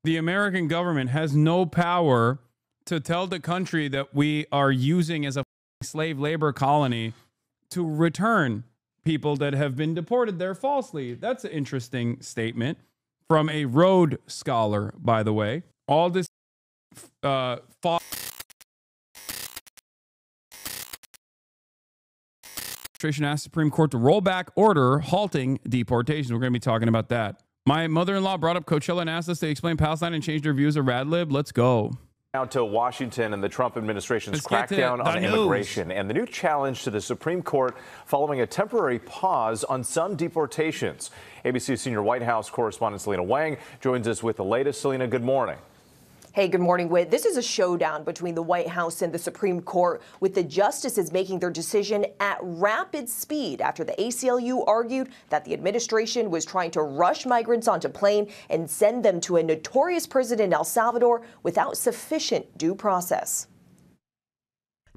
The American government has no power to tell the country that we are using as a slave labor colony to return people that have been deported there falsely. That's an interesting statement from a Rhodes scholar, by the way. All this false administration asked the Supreme Court to roll back order halting deportations. We're going to be talking about that. My mother-in-law brought up Coachella and asked us to explain Palestine and change their views of Radlib. Let's go. Now to Washington and the Trump administration's crackdown on immigration and the new challenge to the Supreme Court following a temporary pause on some deportations. ABC senior White House correspondent Selena Wang joins us with the latest. Selena, good morning. Hey, good morning, Whit. This is a showdown between the White House and the Supreme Court, with the justices making their decision at rapid speed after the ACLU argued that the administration was trying to rush migrants onto plane and send them to a notorious prison in El Salvador without sufficient due process.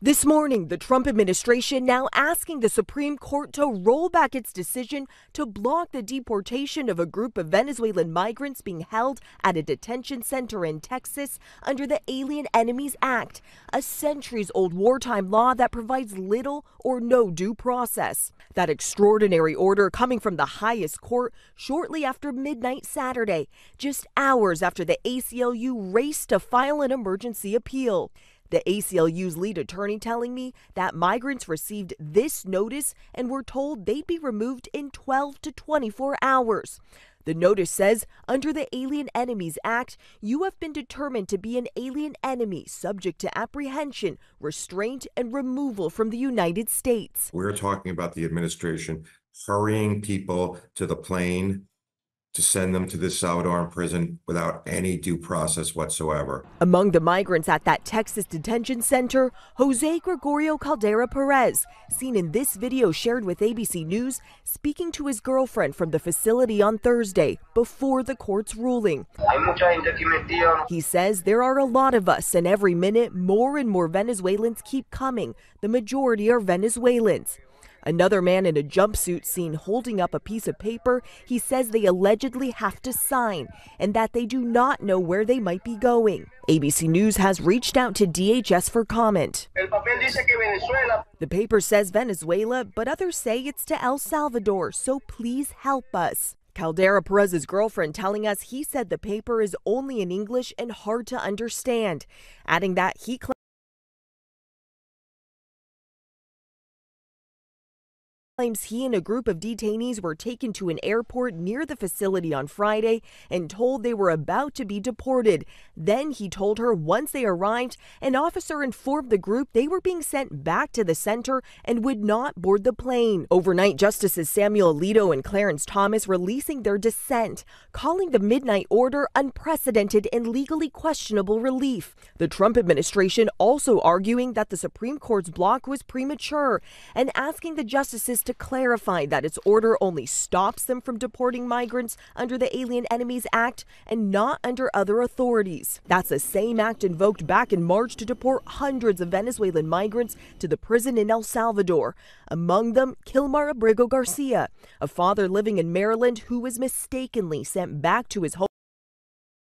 This morning, the Trump administration now asking the Supreme Court to roll back its decision to block the deportation of a group of Venezuelan migrants being held at a detention center in Texas under the Alien Enemies Act, a centuries-old wartime law that provides little or no due process. That extraordinary order coming from the highest court shortly after midnight Saturday, just hours after the ACLU raced to file an emergency appeal. The ACLU's lead attorney telling me that migrants received this notice and were told they'd be removed in 12 to 24 hours. The notice says, under the Alien Enemies Act, you have been determined to be an alien enemy subject to apprehension, restraint, and removal from the United States. We're talking about the administration hurrying people to the plane to send them to this Salvadoran prison without any due process whatsoever. Among the migrants at that Texas detention center, Jose Gregorio Caldera Perez, seen in this video shared with ABC News, speaking to his girlfriend from the facility on Thursday before the court's ruling. He says there are a lot of us, and every minute more and more Venezuelans keep coming. The majority are Venezuelans. Another man in a jumpsuit seen holding up a piece of paper he says they allegedly have to sign and that they do not know where they might be going. ABC News has reached out to DHS for comment. The paper says Venezuela, but others say it's to El Salvador, so please help us. Caldera Perez's girlfriend telling us he said the paper is only in English and hard to understand, adding that he claims he and a group of detainees were taken to an airport near the facility on Friday and told they were about to be deported. Then he told her once they arrived, an officer informed the group they were being sent back to the center and would not board the plane. Overnight, Justices Samuel Alito and Clarence Thomas releasing their dissent, calling the midnight order unprecedented and legally questionable relief. The Trump administration also arguing that the Supreme Court's block was premature and asking the justices to clarify that its order only stops them from deporting migrants under the Alien Enemies Act and not under other authorities. That's the same act invoked back in March to deport hundreds of Venezuelan migrants to the prison in El Salvador. Among them, Kilmar Abrego Garcia, a father living in Maryland who was mistakenly sent back to his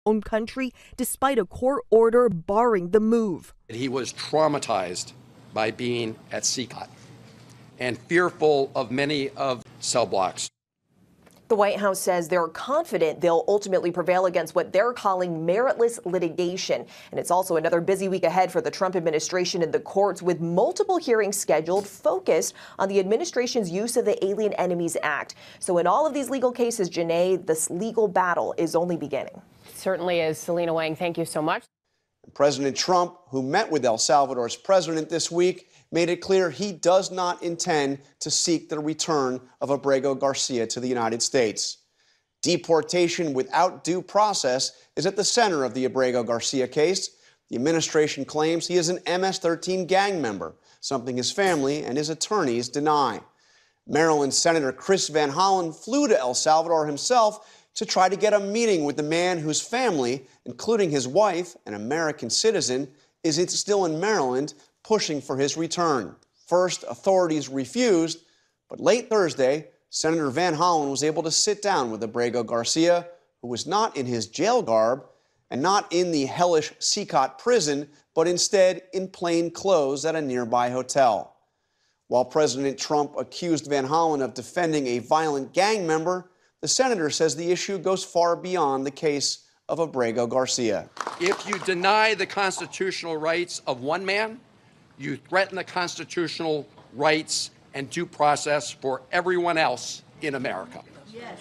home country despite a court order barring the move. He was traumatized by being at CCOT and fearful of many of cell blocks. The White House says they're confident they'll ultimately prevail against what they're calling meritless litigation. And it's also another busy week ahead for the Trump administration in the courts, with multiple hearings scheduled focused on the administration's use of the Alien Enemies Act. So in all of these legal cases, Janae, this legal battle is only beginning. Certainly is. Selena Wang, thank you so much. President Trump, who met with El Salvador's president this week, made it clear he does not intend to seek the return of Abrego Garcia to the United States. Deportation without due process is at the center of the Abrego Garcia case. The administration claims he is an MS-13 gang member, something his family and his attorneys deny. Maryland Senator Chris Van Hollen flew to El Salvador himself to try to get a meeting with the man whose family, including his wife, an American citizen, is still in Maryland, pushing for his return. First, authorities refused, but late Thursday, Senator Van Hollen was able to sit down with Abrego Garcia, who was not in his jail garb, and not in the hellish Sikot prison, but instead in plain clothes at a nearby hotel. While President Trump accused Van Hollen of defending a violent gang member, the senator says the issue goes far beyond the case of Abrego Garcia. If you deny the constitutional rights of one man, you threaten the constitutional rights and due process for everyone else in America. Yes.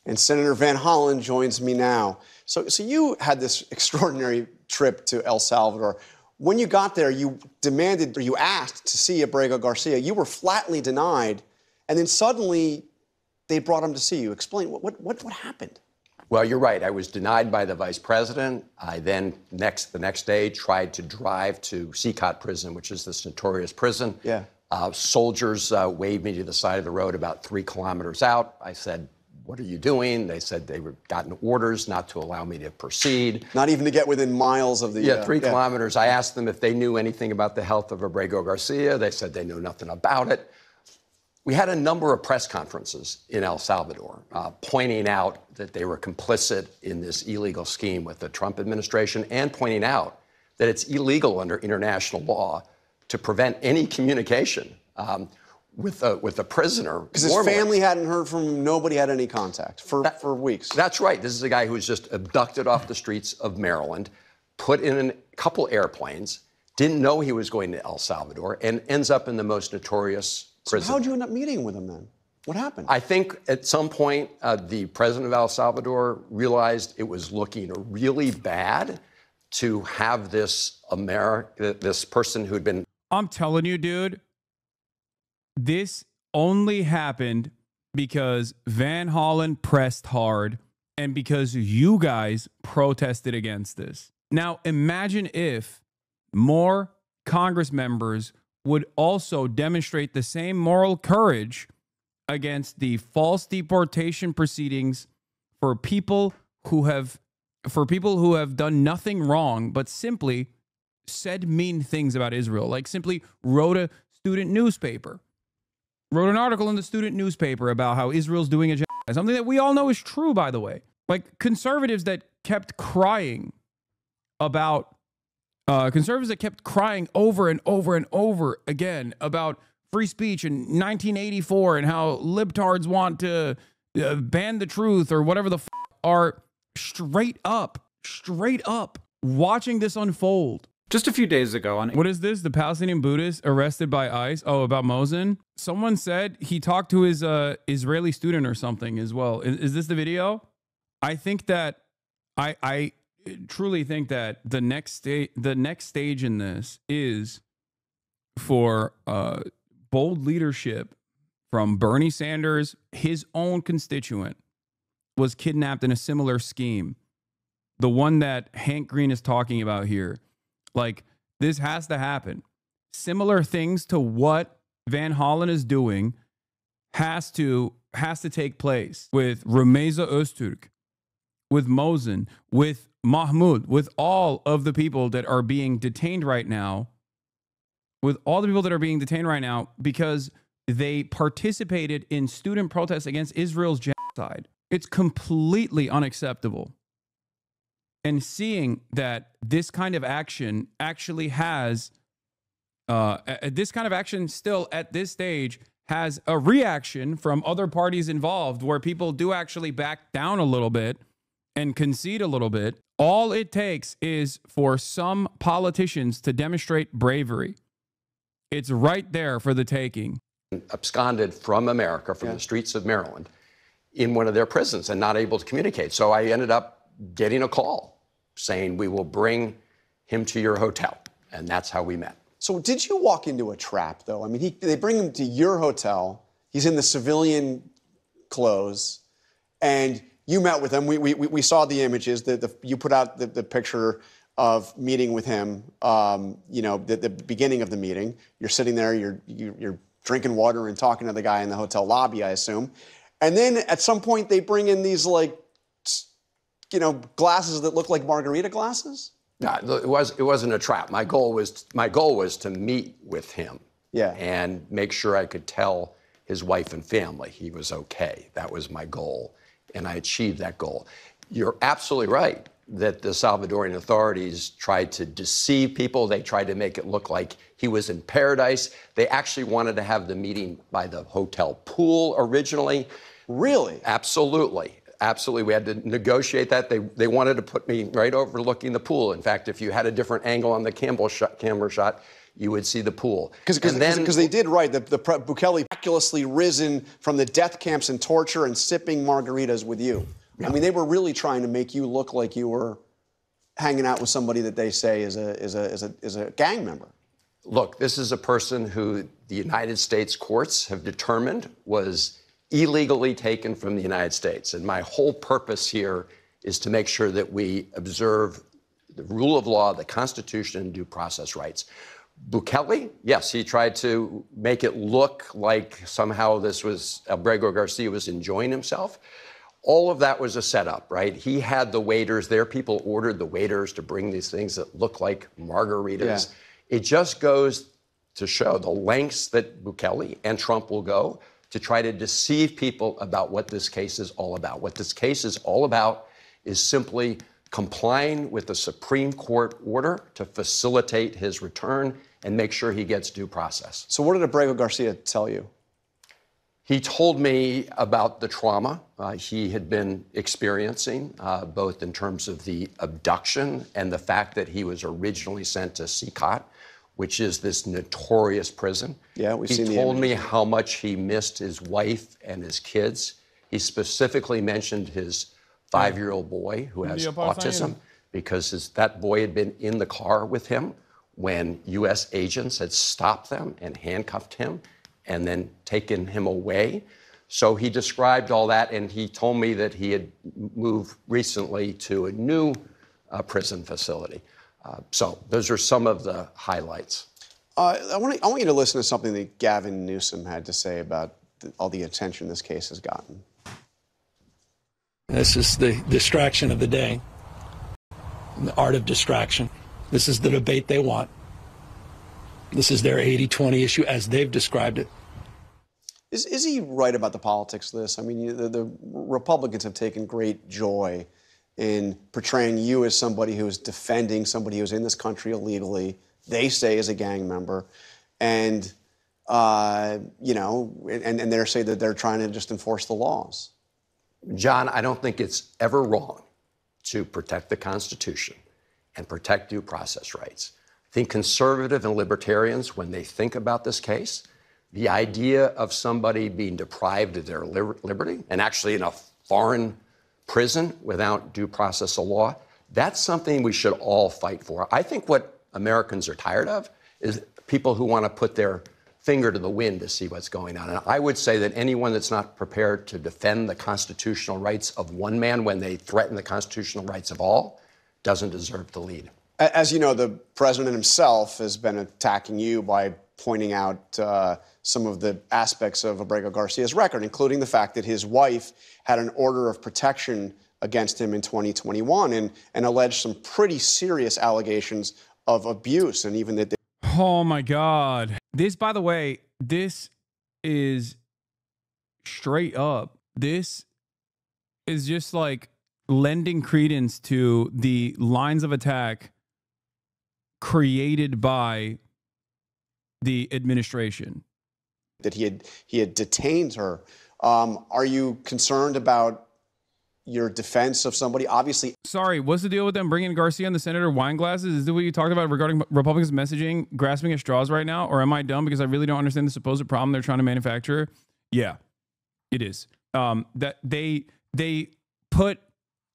And Senator Van Hollen joins me now. So you had this extraordinary trip to El Salvador. When you got there, you demanded, or you asked to see Abrego Garcia. You were flatly denied, and then suddenly they brought him to see you. Explain, what happened? Well, you're right. I was denied by the vice president. I then, the next day, tried to drive to Sikot prison, which is this notorious prison. Yeah. Soldiers waved me to the side of the road about 3 kilometers out. I said, "What are you doing?" They said they were gotten orders not to allow me to proceed. Not even to get within miles of the... Yeah, 3 kilometers. I asked them if they knew anything about the health of Abrego Garcia. They said they knew nothing about it. We had a number of press conferences in El Salvador pointing out that they were complicit in this illegal scheme with the Trump administration and pointing out that it's illegal under international law to prevent any communication with a prisoner. Because his family hadn't heard from him, nobody had any contact for weeks. That's right. This is a guy who was just abducted off the streets of Maryland, put in a couple airplanes, didn't know he was going to El Salvador, and ends up in the most notorious prison. So how'd you end up meeting with him then? What happened? I think at some point the president of El Salvador realized it was looking really bad to have this person who'd been... I'm telling you, dude, this only happened because Van Hollen pressed hard and because you guys protested against this. Now, imagine if more Congress members would also demonstrate the same moral courage against the false deportation proceedings for people who have done nothing wrong, but simply said mean things about Israel, like simply wrote an article in the student newspaper about how Israel's doing a genocide, something that we all know is true, by the way. Like conservatives that kept crying about over and over and over again about free speech in 1984 and how libtards want to ban the truth or whatever the f are straight up watching this unfold. Just a few days ago on... What is this? The Palestinian Buddhist arrested by ICE? Oh, about Mosin? Someone said he talked to his Israeli student or something as well. Is this the video? I think that... I truly think that the next stage in this is for bold leadership from Bernie Sanders. His own constituent was kidnapped in a similar scheme. The one that Hank Green is talking about here. Like, this has to happen. Similar things to what Van Hollen is doing has to take place with Rumeysa Öztürk, with Mosin, with Mahmoud, with all of the people that are being detained right now, because they participated in student protests against Israel's genocide. It's completely unacceptable. And seeing that this kind of action actually has, this kind of action still at this stage has a reaction from other parties involved where people do actually back down a little bit and concede a little bit. All it takes is for some politicians to demonstrate bravery. It's right there for the taking. Absconded from America, from the streets of Maryland, in one of their prisons and not able to communicate. So I ended up getting a call saying, "We will bring him to your hotel." And that's how we met. So did you walk into a trap, though? I mean, they bring him to your hotel. He's in the civilian clothes, and you met with him. We saw the images. You put out the picture of meeting with him. The beginning of the meeting. You're sitting there. You're drinking water and talking to the guy in the hotel lobby, I assume. And then at some point they bring in these glasses that look like margarita glasses. No, it wasn't a trap. My goal was to meet with him. Yeah. And make sure I could tell his wife and family he was okay. That was my goal, and I achieved that goal. You're absolutely right. that the Salvadoran authorities tried to deceive people. They tried to make it look like he was in paradise. They actually wanted to have the meeting by the hotel pool originally. Really? Absolutely. Absolutely. We had to negotiate that. They wanted to put me right overlooking the pool. In fact, if you had a different angle on the camera shot, you would see the pool. Because they did, right. The Bukele miraculously risen from the death camps and torture and sipping margaritas with you. Yeah. I mean, they were really trying to make you look like you were hanging out with somebody that they say is a gang member. Look, this is a person who the United States courts have determined was illegally taken from the United States. And my whole purpose here is to make sure that we observe the rule of law, the Constitution, and due process rights. Bukele, yes, he tried to make it look like somehow this was, Abrego Garcia was enjoying himself. All of that was a setup, right? He had the waiters there. People ordered the waiters to bring these things that look like margaritas. Yeah. It just goes to show the lengths that Bukele and Trump will go to try to deceive people about what this case is all about. What this case is all about is simply complying with the Supreme Court order to facilitate his return and make sure he gets due process. So what did Abrego Garcia tell you? He told me about the trauma he had been experiencing, both in terms of the abduction and the fact that he was originally sent to CCOT, which is this notorious prison. Yeah, we've seen the He told me how much he missed his wife and his kids. He specifically mentioned his 5-year-old boy who has autism because that boy had been in the car with him when U.S. agents had stopped them and handcuffed him and then taken him away. So he described all that, and he told me that he had moved recently to a new prison facility. So those are some of the highlights. I want you to listen to something that Gavin Newsom had to say about all the attention this case has gotten. This is the distraction of the day, the art of distraction. This is the debate they want. This is their 80-20 issue as they've described it. Is he right about the politics of this? I mean, the Republicans have taken great joy in portraying you as somebody who is defending somebody who's in this country illegally, they say is a gang member, and, you know, and they say that they're trying to just enforce the laws. John, I don't think it's ever wrong to protect the Constitution and protect due process rights. I think conservative and libertarians, when they think about this case, the idea of somebody being deprived of their liberty and actually in a foreign prison without due process of law, that's something we should all fight for. I think what Americans are tired of is people who want to put their finger to the wind to see what's going on. And I would say that anyone that's not prepared to defend the constitutional rights of one man when they threaten the constitutional rights of all doesn't deserve to lead. As you know, the president himself has been attacking you by pointing out some of the aspects of Abrego Garcia's record, including the fact that his wife had an order of protection against him in 2021 and alleged some pretty serious allegations of abuse, and even that they— Oh my God. This, by the way, this is straight up. This is just like lending credence to the lines of attack created by the administration. That he had detained her. Are you concerned about your defense of somebody? Obviously. Sorry, what's the deal with them bringing Garcia and the senator wine glasses? Is that what you talked about regarding Republicans' messaging, grasping at straws right now? Or am I dumb because I really don't understand the supposed problem they're trying to manufacture? Yeah, it is. That they put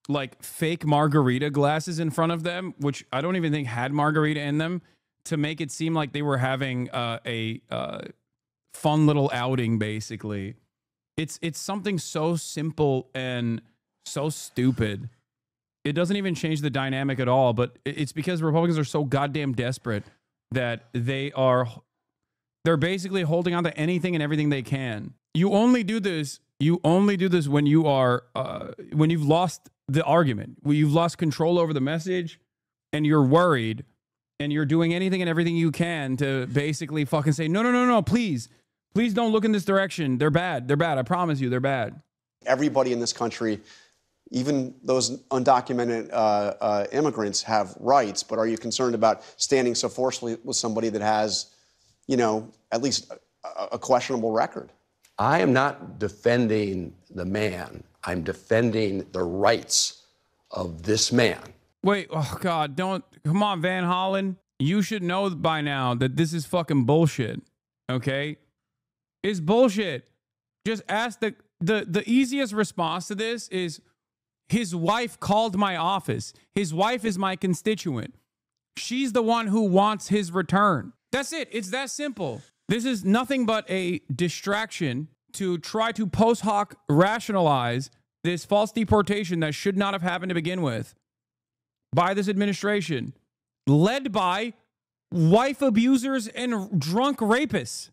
like fake margarita glasses in front of them, which I don't even think had margarita in them, to make it seem like they were having a fun little outing, basically. It's something so simple and so stupid. It doesn't even change the dynamic at all, but it's because Republicans are so goddamn desperate that they're basically holding on to anything and everything they can. You only do this when you are when you've lost the argument, when you've lost control over the message and you're worried and you're doing anything and everything you can to basically fucking say, no, please don't look in this direction. They're bad. I promise you, they're bad. Everybody in this country Even those undocumented immigrants have rights, but are you concerned about standing so forcefully with somebody that has, you know, at least a questionable record? I am not defending the man. I'm defending the rights of this man. Wait, oh God, come on, Van Hollen. You should know by now that this is fucking bullshit, okay? It's bullshit. Just ask the easiest response to this is his wife called my office. His wife is my constituent. She's the one who wants his return. That's it. It's that simple. This is nothing but a distraction to try to post hoc rationalize this false deportation that should not have happened to begin with by this administration, led by wife abusers and drunk rapists.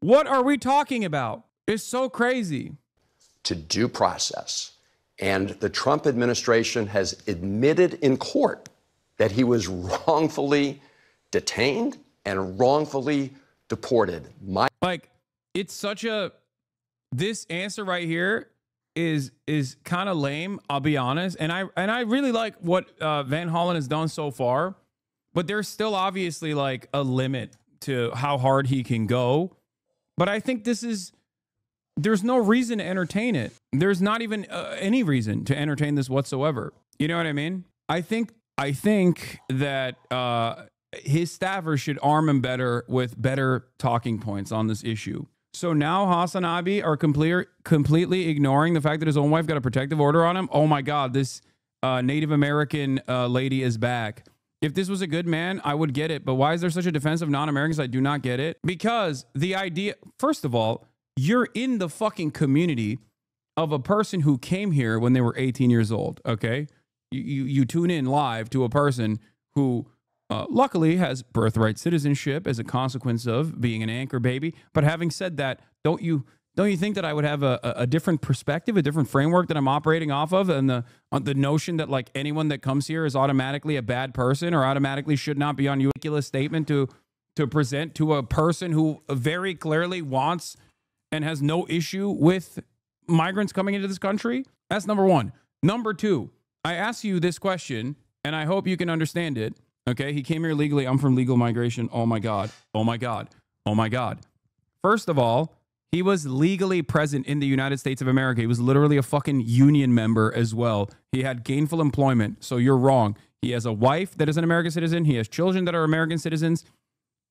What are we talking about? It's so crazy. To due process. And the Trump administration has admitted in court that he was wrongfully detained and wrongfully deported. It's such a, this answer right here is kind of lame, I'll be honest. And I really like what Van Hollen has done so far, but there's still obviously like a limit to how hard he can go. But I think there's no reason to entertain it. There's not even any reason to entertain this whatsoever. You know what I mean? I think that his staffers should arm him better with better talking points on this issue. So now HasanAbi are completely ignoring the fact that his own wife got a protective order on him. Oh my God, this Native American lady is back. If this was a good man, I would get it. But why is there such a defense of non-Americans? I do not get it. Because the idea, first of all, you're in the fucking community of a person who came here when they were 18 years old, okay? You tune in live to a person who luckily has birthright citizenship as a consequence of being an anchor baby. But having said that, don't you think that I would have a different perspective, a different framework that I'm operating off of, and the notion that like anyone that comes here is automatically a bad person or automatically should not be on a ridiculous statement to present to a person who very clearly wants and has no issue with migrants coming into this country? That's number one. Number two, I ask you this question, and I hope you can understand it. Okay, he came here legally. I'm from legal migration. Oh my God. Oh my God. Oh my God. First of all, he was legally present in the United States of America. He was literally a fucking union member as well. He had gainful employment. So you're wrong. He has a wife that is an American citizen. He has children that are American citizens.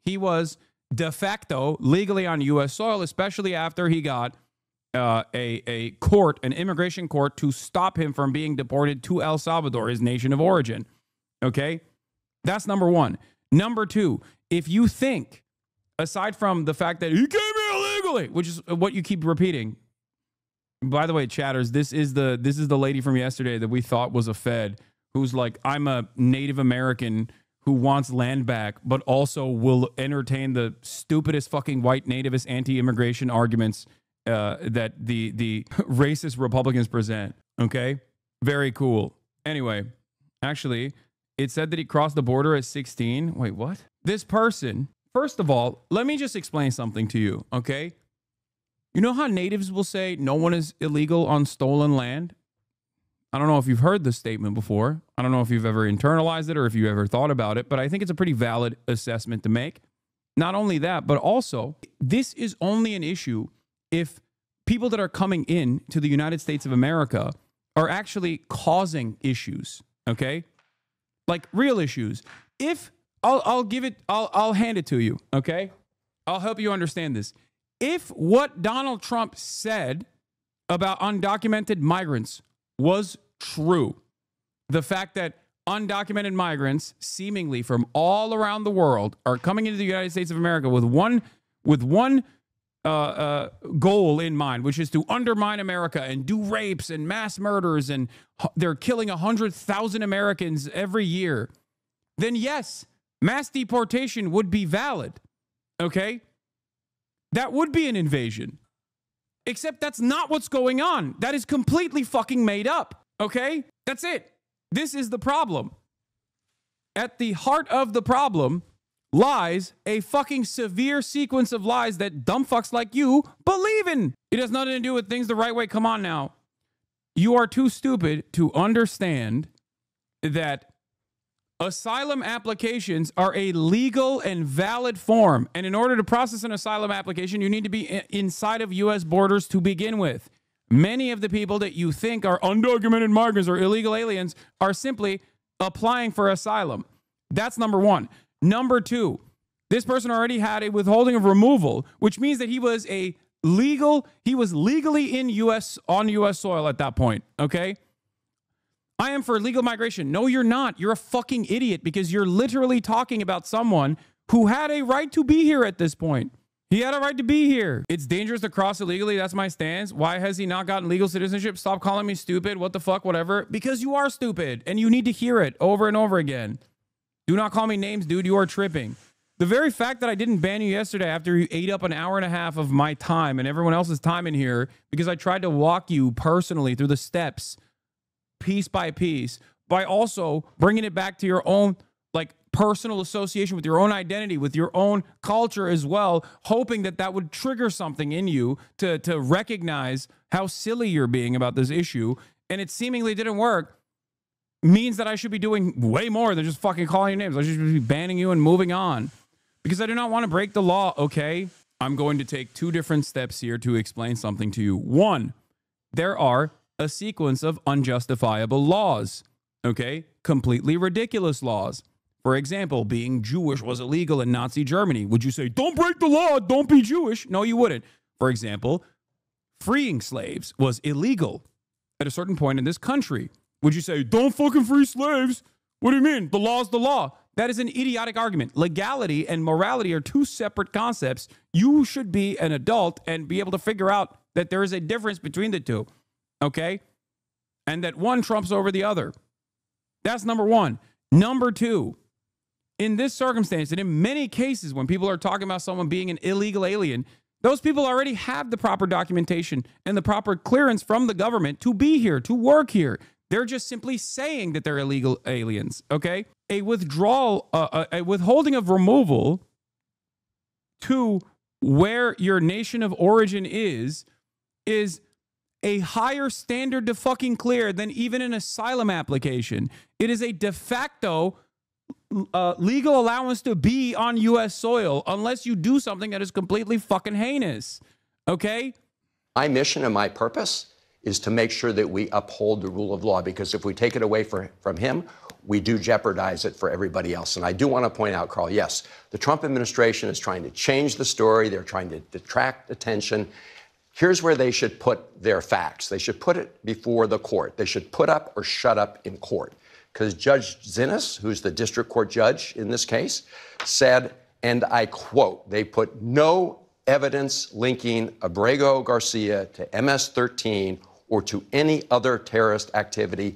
He was de facto legally on U.S. soil, especially after he got a court, an immigration court, to stop him from being deported to El Salvador, his nation of origin. Okay? That's number one. Number two, if you think, aside from the fact that he came here illegally, which is what you keep repeating. By the way, chatters, this is the lady from yesterday that we thought was a Fed, who's like, I'm a Native American who wants land back, but also will entertain the stupidest fucking white nativist anti-immigration arguments that the racist Republicans present. Okay? Very cool. Anyway, actually, it said that he crossed the border at 16. Wait, what? This person, first of all, let me just explain something to you, okay? You know how natives will say no one is illegal on stolen land? I don't know if you've heard this statement before. I don't know if you've ever internalized it or if you ever thought about it, but I think it's a pretty valid assessment to make. Not only that, but also, this is only an issue if people that are coming in to the United States of America are actually causing issues, okay? Like real issues. If I'll hand it to you, okay? I'll help you understand this. If what Donald Trump said about undocumented migrants was true, the fact that undocumented migrants seemingly from all around the world are coming into the United States of America with one goal in mind, which is to undermine America and do rapes and mass murders, and they're killing 100,000 Americans every year, then yes, mass deportation would be valid, okay? That would be an invasion. Except that's not what's going on. That is completely fucking made up, okay? That's it. This is the problem. At the heart of the problem lies a fucking severe sequence of lies that dumb fucks like you believe in. It has nothing to do with things the right way. Come on now. you are too stupid to understand that asylum applications are a legal and valid form. And in order to process an asylum application, you need to be inside of U.S. borders to begin with. Many of the people that you think are undocumented migrants or illegal aliens are simply applying for asylum. That's number one. Number two, this person already had a withholding of removal, which means that he was legally on U.S. soil at that point, okay? I am for legal migration. No, you're not. You're a fucking idiot because you're literally talking about someone who had a right to be here at this point. He had a right to be here. It's dangerous to cross illegally. That's my stance. Why has he not gotten legal citizenship? Stop calling me stupid. What the fuck, whatever. Because you are stupid and you need to hear it over and over again. Do not call me names, dude. You are tripping. The very fact that I didn't ban you yesterday after you ate up an hour and a half of my time and everyone else's time in here because I tried to walk you personally through the steps piece by piece by also bringing it back to your own like personal association with your own identity, with your own culture as well, hoping that that would trigger something in you to recognize how silly you're being about this issue. And it seemingly didn't work. Means that I should be doing way more than just fucking calling your names. I should be banning you and moving on because I do not want to break the law. Okay. I'm going to take two different steps here to explain something to you. One, there are a sequence of unjustifiable laws. Okay. Completely ridiculous laws. For example, being Jewish was illegal in Nazi Germany. Would you say, don't break the law, don't be Jewish? No, you wouldn't. For example, freeing slaves was illegal at a certain point in this country. Would you say, don't fucking free slaves? What do you mean? The law's the law. That is an idiotic argument. Legality and morality are two separate concepts. You should be an adult and be able to figure out that there is a difference between the two. Okay? And that one trumps over the other. That's number one. Number two, in this circumstance, and in many cases when people are talking about someone being an illegal alien, those people already have the proper documentation and the proper clearance from the government to be here, to work here. They're just simply saying that they're illegal aliens, okay? A withholding of removal to where your nation of origin is a higher standard to fucking clear than even an asylum application. It is a de facto legal allowance to be on U.S. soil unless you do something that is completely fucking heinous, okay? My mission and my purpose is to make sure that we uphold the rule of law, because if we take it away from him, we do jeopardize it for everybody else. And I do want to point out, Carl, yes, the Trump administration is trying to change the story. They're trying to detract attention. Here's where they should put their facts. They should put it before the court. They should put up or shut up in court. Because Judge Zinnes, who's the district court judge in this case, said, and I quote, they put no evidence linking Abrego Garcia to MS-13 or to any other terrorist activity,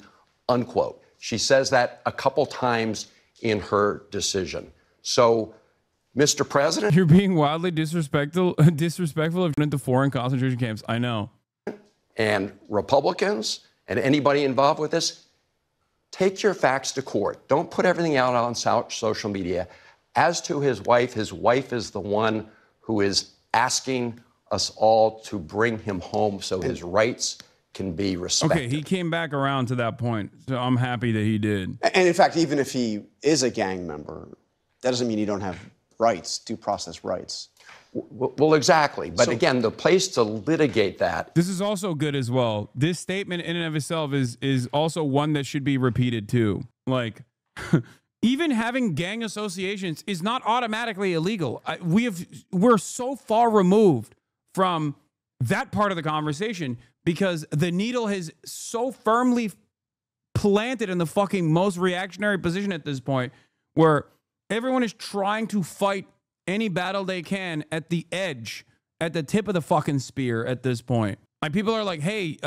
unquote. She says that a couple times in her decision. So, Mr. President, you're being wildly disrespectful of the foreign concentration camps. I know. And Republicans and anybody involved with this, take your facts to court. Don't put everything out on social media. As to his wife is the one who is asking us all to bring him home so his rights can be respected. Okay, he came back around to that point, so I'm happy that he did. And in fact, even if he is a gang member, that doesn't mean you don't have rights, due process rights. Well, exactly. But again, the place to litigate that. This is also good as well. This statement in and of itself is also one that should be repeated too. Like, even having gang associations is not automatically illegal. We're so far removed from that part of the conversation because the needle has so firmly planted in the fucking most reactionary position at this point where everyone is trying to fight any battle they can at the edge, at the tip of the fucking spear at this point. Like, people are like, hey,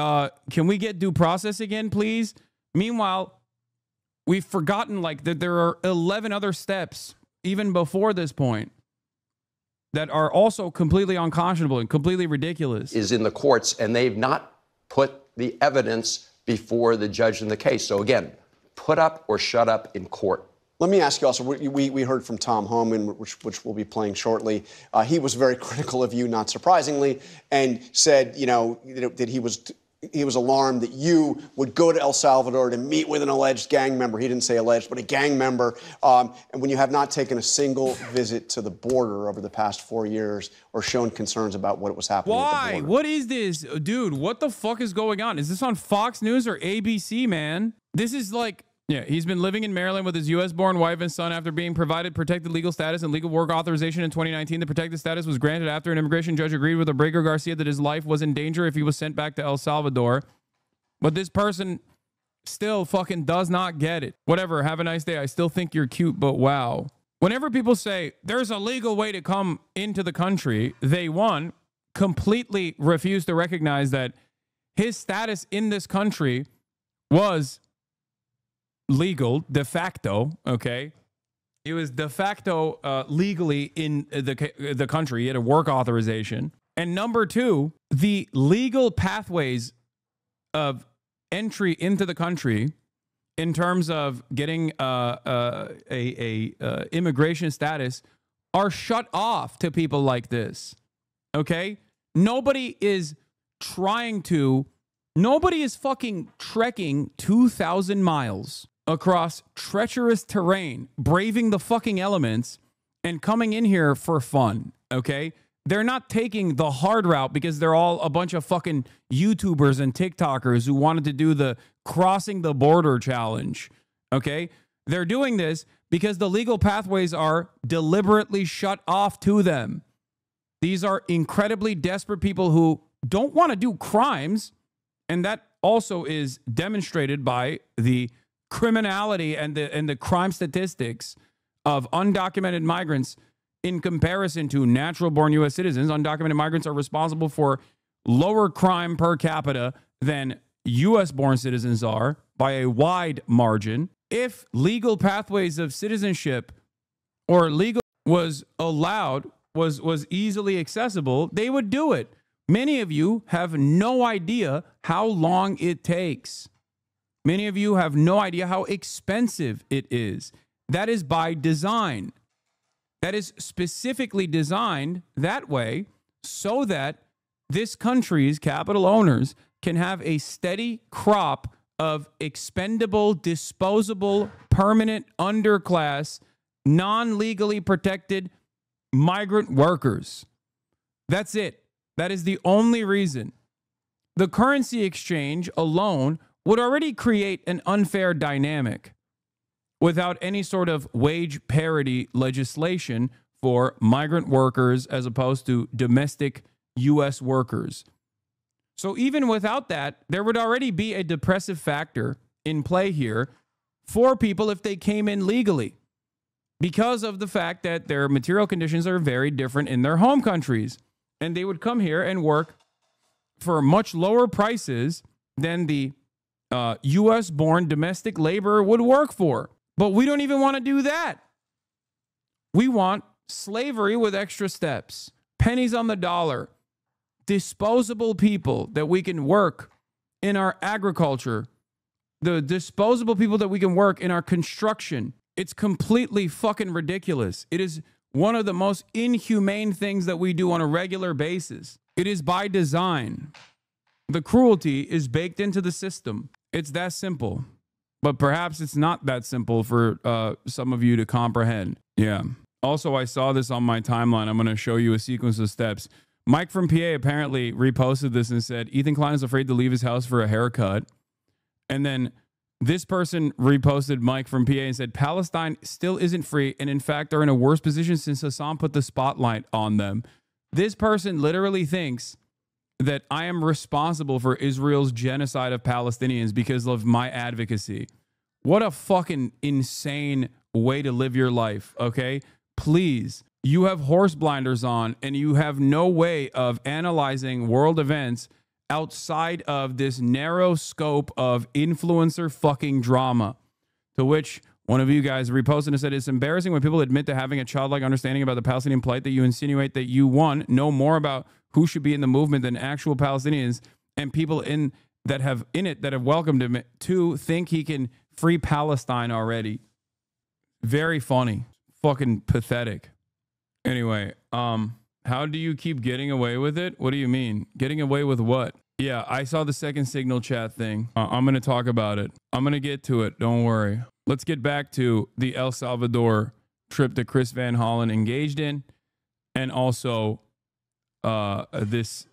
can we get due process again, please? Meanwhile, we've forgotten like that there are 11 other steps even before this point that are also completely unconscionable and completely ridiculous. Is in the courts, and they've not put the evidence before the judge in the case. So again, put up or shut up in court. Let me ask you also, we heard from Tom Homan, which we'll be playing shortly. He was very critical of you, not surprisingly, and said, you know, that he was he was alarmed that you would go to El Salvador to meet with an alleged gang member. He didn't say alleged, but a gang member. And when you have not taken a single visit to the border over the past 4 years or shown concerns about what was happening at the border. What is this? Dude, what the fuck is going on? Is this on Fox News or ABC, man? This is like... Yeah, he's been living in Maryland with his U.S.-born wife and son after being provided protected legal status and legal work authorization in 2019. The protected status was granted after an immigration judge agreed with Abrego Garcia that his life was in danger if he was sent back to El Salvador. But this person still fucking does not get it. Whatever, have a nice day. I still think you're cute, but wow. Whenever people say there's a legal way to come into the country, they, one, completely refuse to recognize that his status in this country was legal de facto. Okay, he was de facto legally in the country. He had a work authorization. And number two, the legal pathways of entry into the country in terms of getting immigration status are shut off to people like this. Okay, nobody is fucking trekking 2,000 miles across treacherous terrain, braving the fucking elements and coming in here for fun, okay? They're not taking the hard route because they're all a bunch of fucking YouTubers and TikTokers who wanted to do the crossing the border challenge, okay? They're doing this because the legal pathways are deliberately shut off to them. These are incredibly desperate people who don't want to do crimes, and that also is demonstrated by the criminality and the crime statistics of undocumented migrants in comparison to natural-born U.S. citizens. Undocumented migrants are responsible for lower crime per capita than U.S.-born citizens are by a wide margin. If legal pathways of citizenship or legal was allowed, was easily accessible, they would do it. Many of you have no idea how long it takes. Many of you have no idea how expensive it is. That is by design. That is specifically designed that way so that this country's capital owners can have a steady crop of expendable, disposable, permanent underclass, non-legally protected migrant workers. That's it. That is the only reason. The currency exchange alone would already create an unfair dynamic without any sort of wage parity legislation for migrant workers as opposed to domestic U.S. workers. So even without that, there would already be a depressive factor in play here for people if they came in legally because of the fact that their material conditions are very different in their home countries. And they would come here and work for much lower prices than the U.S.-born domestic laborer would work for. But we don't even want to do that. We want slavery with extra steps, pennies on the dollar, disposable people that we can work in our agriculture, the disposable people that we can work in our construction. It's completely fucking ridiculous. It is one of the most inhumane things that we do on a regular basis. It is by design. The cruelty is baked into the system. It's that simple. But perhaps it's not that simple for some of you to comprehend. Yeah. Also, I saw this on my timeline. I'm going to show you a sequence of steps. Mike from PA apparently reposted this and said, Ethan Klein is afraid to leave his house for a haircut. And then this person reposted Mike from PA and said, Palestine still isn't free and in fact are in a worse position since Hasan put the spotlight on them. This person literally thinks that I am responsible for Israel's genocide of Palestinians because of my advocacy. What a fucking insane way to live your life, okay? Please, you have horse blinders on and you have no way of analyzing world events outside of this narrow scope of influencer fucking drama. To which one of you guys reposted and said, it's embarrassing when people admit to having a childlike understanding about the Palestinian plight that you insinuate that you, one, know more about who should be in the movement than actual Palestinians and people that have welcomed him. Two, think he can free Palestine already. Very funny. Fucking pathetic. Anyway, how do you keep getting away with it? What do you mean? Getting away with what? Yeah, I saw the second signal chat thing. I'm going to talk about it. I'm going to get to it. Don't worry. Let's get back to the El Salvador trip that Chris Van Hollen engaged in, and also this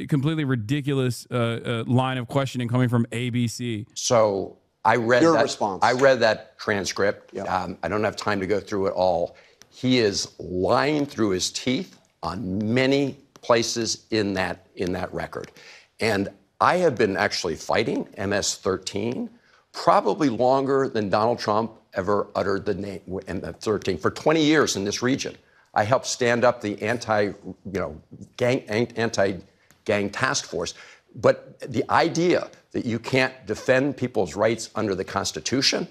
completely ridiculous line of questioning coming from ABC. So I read Your that response. I read that transcript. Yep. I don't have time to go through it all. He is lying through his teeth on many places in that record. And I have been actually fighting MS-13 probably longer than Donald Trump ever uttered the name MS-13 for 20 years in this region. I helped stand up the anti-gang task force. But the idea that you can't defend people's rights under the Constitution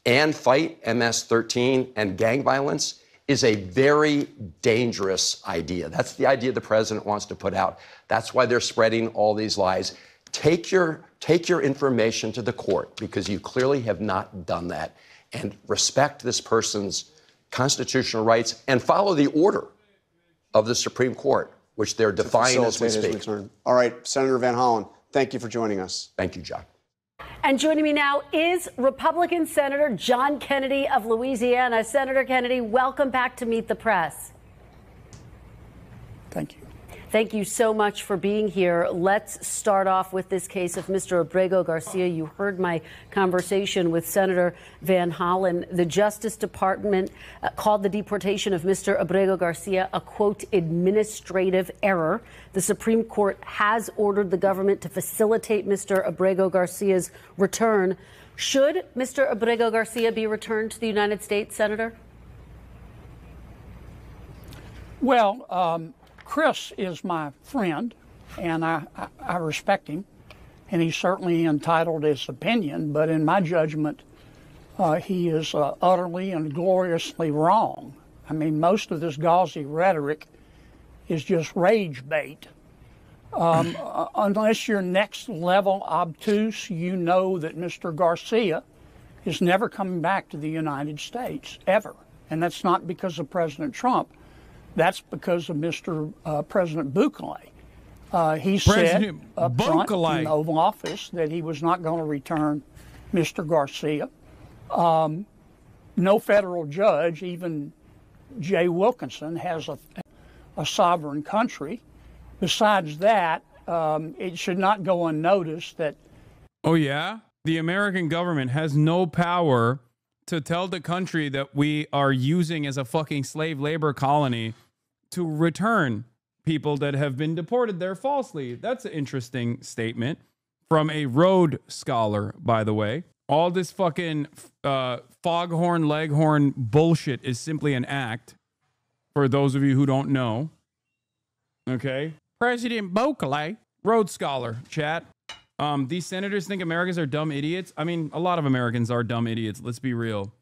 and fight MS-13 and gang violence is a very dangerous idea. That's the idea the president wants to put out. That's why they're spreading all these lies. Take your information to the court, because you clearly have not done that, and respect this person's constitutional rights and follow the order of the Supreme Court, which they're defying as we speak. All right, Senator Van Hollen, thank you for joining us. Thank you, John. And joining me now is Republican Senator John Kennedy of Louisiana. Senator Kennedy, welcome back to Meet the Press. Thank you. Thank you so much for being here. Let's start off with this case of Mr. Abrego Garcia. You heard my conversation with Senator Van Hollen. The Justice Department called the deportation of Mr. Abrego Garcia a, quote, administrative error. The Supreme Court has ordered the government to facilitate Mr. Abrego Garcia's return. Should Mr. Abrego Garcia be returned to the United States, Senator? Well, Chris is my friend, and I respect him, and he's certainly entitled to his opinion, but in my judgment, he is utterly and gloriously wrong. I mean, most of this gauzy rhetoric is just rage bait. Unless you're next level obtuse, you know that Mr. Garcia is never coming back to the United States, ever. And that's not because of President Trump. That's because of Mr. President Bukele. He said up front in the Oval Office that he was not going to return Mr. Garcia. No federal judge, even Jay Wilkinson, has a sovereign country. Besides that, it should not go unnoticed that... Oh, yeah? The American government has no power to tell the country that we are using as a fucking slave labor colony to return people that have been deported there falsely. That's an interesting statement from a Rhodes Scholar, by the way. All this fucking foghorn, leghorn bullshit is simply an act, for those of you who don't know. Okay? President Bukele, Rhodes Scholar, chat. These senators think Americans are dumb idiots. I mean, a lot of Americans are dumb idiots. Let's be real.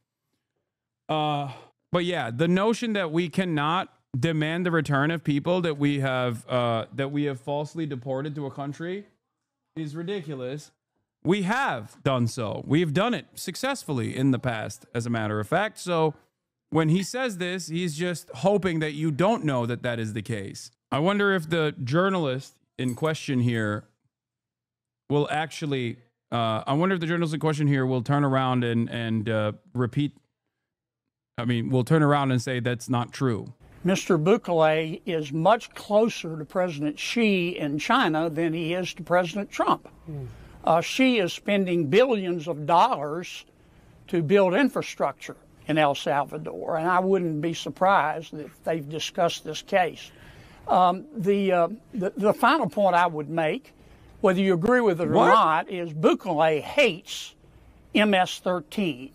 But yeah, the notion that we cannot demand the return of people that we have falsely deported to a country is ridiculous. We have done so. We've done it successfully in the past, as a matter of fact. So when he says this, he's just hoping that you don't know that that is the case. I wonder if the journalist in question here will actually, will turn around and repeat. I mean, will turn around and say that's not true. Mr. Bukele is much closer to President Xi in China than he is to President Trump. Xi is spending billions of dollars to build infrastructure in El Salvador, and I wouldn't be surprised if they've discussed this case. The final point I would make, whether you agree with it or not, is Bukele hates MS-13,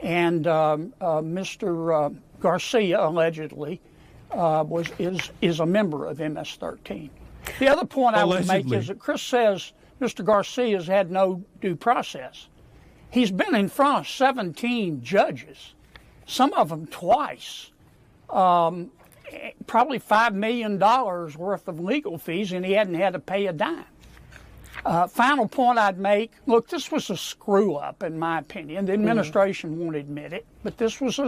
and Mr. Garcia allegedly is a member of MS-13. The other point I would make is that Chris says Mr. Garcia has had no due process. He's been in front of 17 judges, some of them twice, probably $5 million worth of legal fees, and he hadn't had to pay a dime. Final point I'd make, look, this was a screw-up, in my opinion. The administration won't admit it, but this was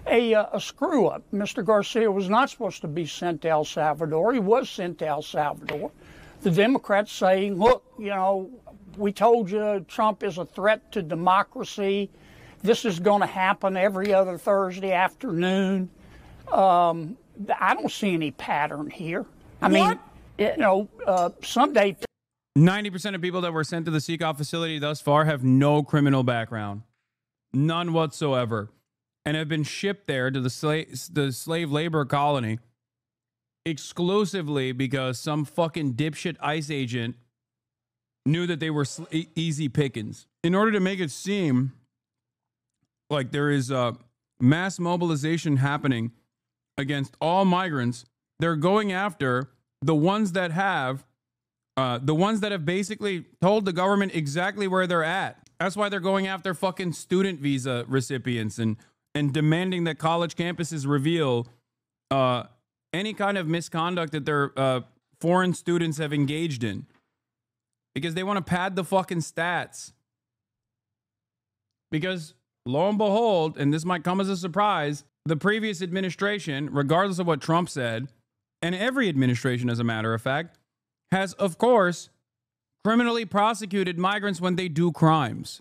a screw up. Mr. Garcia was not supposed to be sent to El Salvador. He was sent to El Salvador. The Democrats saying, look, you know, we told you Trump is a threat to democracy. This is going to happen every other Thursday afternoon. I don't see any pattern here. I mean, you know, someday 90% of people that were sent to the Seekoff facility thus far have no criminal background. None whatsoever. And have been shipped there to the slave labor colony exclusively because some fucking dipshit ICE agent knew that they were easy pickings. In order to make it seem like there is a mass mobilization happening against all migrants, they're going after the ones that have basically told the government exactly where they're at. That's why they're going after fucking student visa recipients and demanding that college campuses reveal any kind of misconduct that their foreign students have engaged in. Because they want to pad the fucking stats. Because lo and behold, and this might come as a surprise, the previous administration, regardless of what Trump said, and every administration as a matter of fact, has, of course, criminally prosecuted migrants when they do crimes.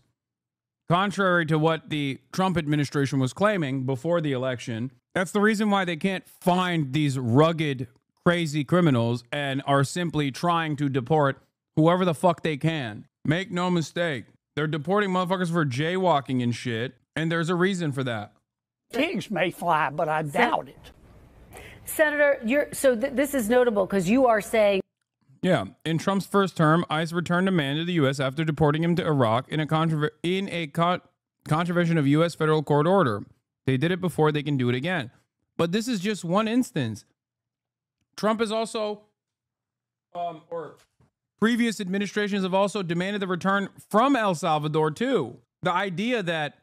Contrary to what the Trump administration was claiming before the election, that's the reason why they can't find these rugged, crazy criminals and are simply trying to deport whoever the fuck they can. Make no mistake. They're deporting motherfuckers for jaywalking and shit, and there's a reason for that. pigs may fly, but I doubt it. Senator, this is notable because you are saying. Yeah, in Trump's first term, ICE returned a man to the U.S. after deporting him to Iraq in a contravention of U.S. federal court order. They did it before, they can do it again. But this is just one instance. Trump is also, or previous administrations have also demanded the return from El Salvador too. The idea that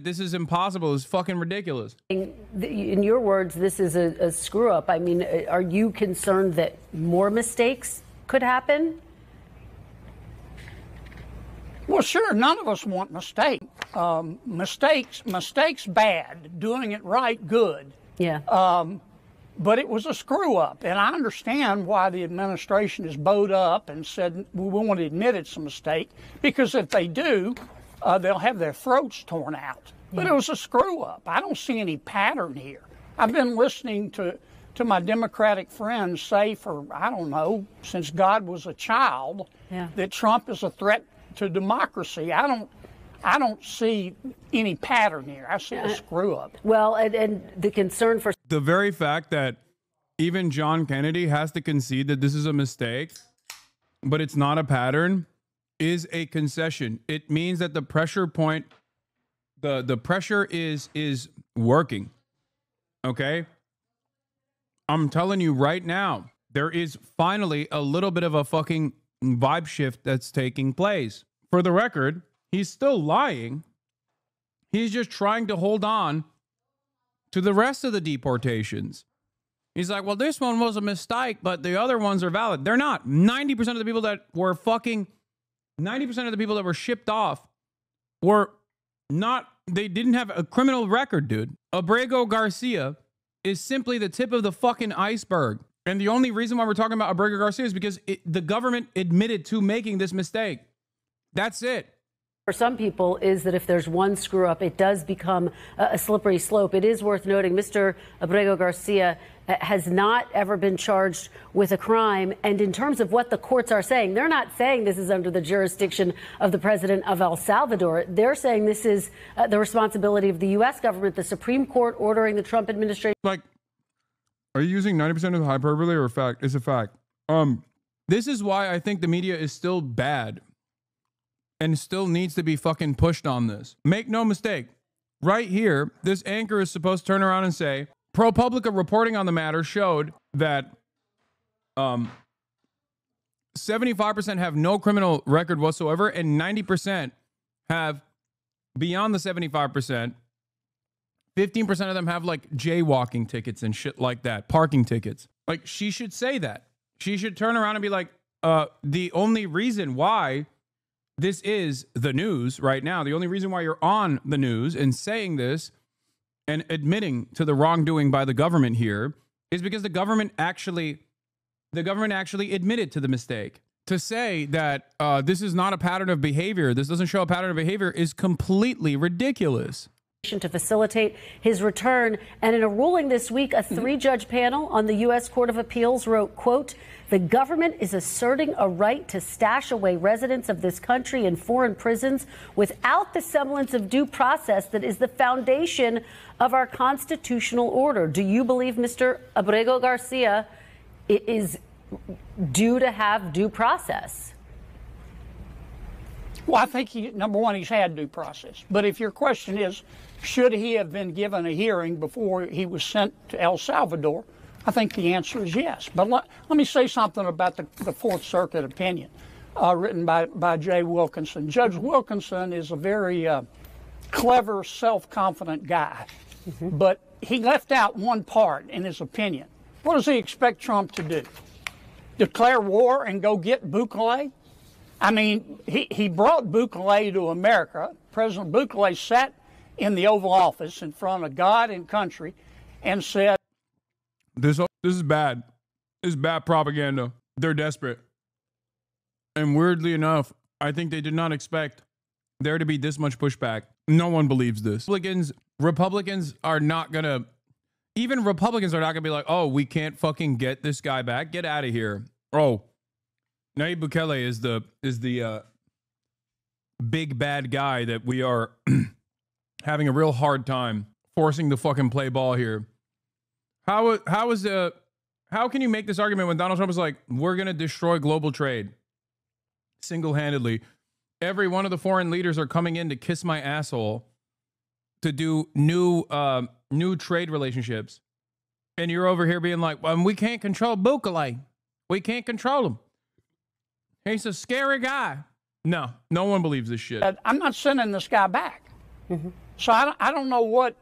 this is impossible is fucking ridiculous. In your words, this is a screw up. I mean, are you concerned that more mistakes could happen? Well, sure. None of us want mistakes. Mistakes bad. Doing it right, good. Yeah. But it was a screw up. And I understand why the administration is bowed up and said we won't admit it's a mistake, because if they do, they'll have their throats torn out. But it was a screw up. I don't see any pattern here. I've been listening to my Democratic friends say for, I don't know, since God was a child, that Trump is a threat to democracy. I don't see any pattern here. I see a screw up. Well, and the concern for the very fact that even John Kennedy has to concede that this is a mistake, but it's not a pattern, is a concession. It means that the pressure point, the pressure is working. Okay? I'm telling you right now, there is finally a little bit of a fucking vibe shift that's taking place. For the record, he's still lying. He's just trying to hold on to the rest of the deportations. He's like, well, this one was a mistake, but the other ones are valid. They're not. 90% of the people that were 90% of the people that were shipped off were not, they didn't have a criminal record, dude. Abrego Garcia is simply the tip of the fucking iceberg. And the only reason why we're talking about Abrego Garcia is because the government admitted to making this mistake. That's it. For some people is that if there's one screw up, it does become a slippery slope. It is worth noting Mr. Abrego Garcia has not ever been charged with a crime. And in terms of what the courts are saying, they're not saying this is under the jurisdiction of the president of El Salvador. They're saying this is the responsibility of the U.S. government, the Supreme Court ordering the Trump administration. Like, are you using 90% of the hyperbole or fact? It's a fact. This is why I think the media is still bad and still needs to be fucking pushed on this. Make no mistake. Right here, this anchor is supposed to turn around and say, ProPublica reporting on the matter showed that 75% have no criminal record whatsoever, and 90% have, beyond the 75%, 15% of them have like jaywalking tickets and shit like that, parking tickets. Like, she should say that. She should turn around and be like, the only reason why this is the news right now, the only reason why you're on the news and saying this and admitting to the wrongdoing by the government here is because the government actually admitted to the mistake. To say that this is not a pattern of behavior, this doesn't show a pattern of behavior, is completely ridiculous. To facilitate his return. And in a ruling this week, a 3-judge panel on the U.S. Court of Appeals wrote, quote, the government is asserting a right to stash away residents of this country in foreign prisons without the semblance of due process that is the foundation of our constitutional order. Do you believe Mr. Abrego Garcia is due to have due process? Well, I think, number one, he's had due process. But if your question is, should he have been given a hearing before he was sent to El Salvador, I think the answer is yes. But let me say something about the Fourth Circuit opinion written by Jay Wilkinson. Judge Wilkinson is a very clever, self-confident guy. But he left out one part in his opinion. What does he expect Trump to do? Declare war and go get Bukele? I mean, he brought Bukele to America. President Bukele sat in the Oval Office in front of God and country and said, This is bad. This is bad propaganda. They're desperate. And weirdly enough, I think they did not expect there to be this much pushback. No one believes this. Republicans are not going to, even Republicans are not going to be like, oh, we can't fucking get this guy back. Get out of here. Oh, Nayib Bukele is the big bad guy that we are having a real hard time forcing to fucking play ball here. How can you make this argument when Donald Trump is like, we're going to destroy global trade single-handedly? Every one of the foreign leaders are coming in to kiss my asshole to do new trade relationships. And you're over here being like, well, we can't control Bukele. We can't control him. He's a scary guy. No one believes this shit. I'm not sending this guy back. So I don't know what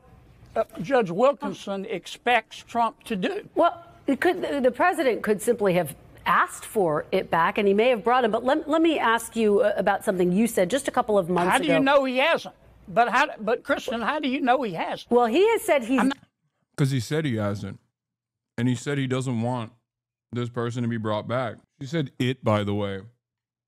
Judge Wilkinson expects Trump to do. Well, the president could simply have asked for it back, and he may have brought him. But let me ask you about something you said just a couple of months ago. How do you know he hasn't? But Kristen, how do you know he hasn't? Well, he has said he's... Because he said he hasn't. And he said he doesn't want this person to be brought back. He said it, by the way.